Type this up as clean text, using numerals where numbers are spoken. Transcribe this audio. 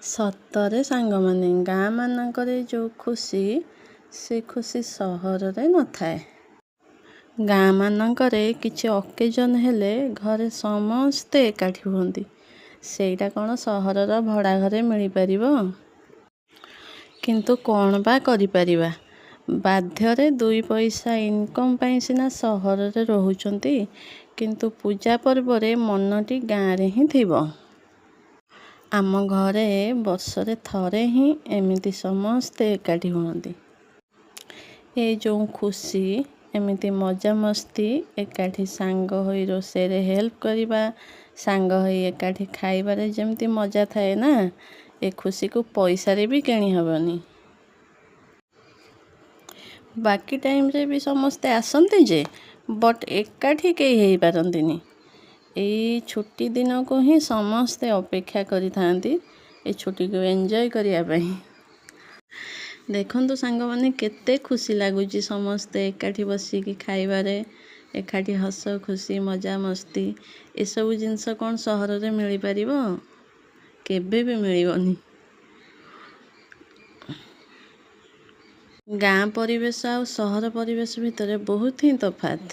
ସତରେ ସାଙ୍ଗମାନେ, ଗାଁ ମାନଙ୍କରେ ଯେଉଁ ଖୁସି ସେ ଖୁସି ସହରରେ ନଥାଏ। ଗାଁ ମାନଙ୍କରେ କିଛି ଅକେଜନ ହେଲେ ଘରେ ସମସ୍ତେ ଏକାଠି ହୁଅନ୍ତି। ସେଇଟା କ'ଣ ସହରର ଭଡ଼ା ଘରେ ମିଳିପାରିବ? କିନ୍ତୁ କ'ଣ ବା କରିପାରିବା, ବାଧ୍ୟରେ 2 ପଇସା ଇନକମ୍ ପାଇଁ ସିନା ସହରରେ ରହୁଛନ୍ତି, କିନ୍ତୁ ପୂଜା ପର୍ବରେ ମନଟି ଗାଁରେ ହିଁ ଥିବ। ଆମ ଘରେ ବର୍ଷରେ ଥରେ ହିଁ ଏମିତି ସମସ୍ତେ ଏକାଠି ହୁଅନ୍ତି। ଏ ଯେଉଁ ଖୁସି, ଏମିତି ମଜାମସ୍ତି, ଏକାଠି ସାଙ୍ଗ ହୋଇ ରୋଷେଇରେ ହେଲ୍ପ କରିବା, ସାଙ୍ଗ ହୋଇ ଏକାଠି ଖାଇବାରେ ଯେମିତି ମଜା ଥାଏ ନା, ଏ ଖୁସିକୁ ପଇସାରେ ବି କିଣି ହେବନି। ବାକି ଟାଇମ୍ରେ ବି ସମସ୍ତେ ଆସନ୍ତି ଯେ, ବଟ୍ ଏକାଠି କେହି ହେଇପାରନ୍ତିନି। ଏଇ ଛୁଟି ଦିନକୁ ହିଁ ସମସ୍ତେ ଅପେକ୍ଷା କରିଥାନ୍ତି, ଏ ଛୁଟିକୁ ଏନ୍ଜୟ କରିବା ପାଇଁ। ଦେଖନ୍ତୁ ସାଙ୍ଗମାନେ, କେତେ ଖୁସି ଲାଗୁଛି ସମସ୍ତେ ଏକାଠି ବସିକି ଖାଇବାରେ, ଏକାଠି ହସ ଖୁସି ମଜାମସ୍ତି। ଏସବୁ ଜିନିଷ କ'ଣ ସହରରେ ମିଳିପାରିବ? କେବେ ବି ମିଳିବନି। ଗାଁ ପରିବେଶ ଆଉ ସହର ପରିବେଶ ଭିତରେ ବହୁତ ହିଁ ତଫାତ୍।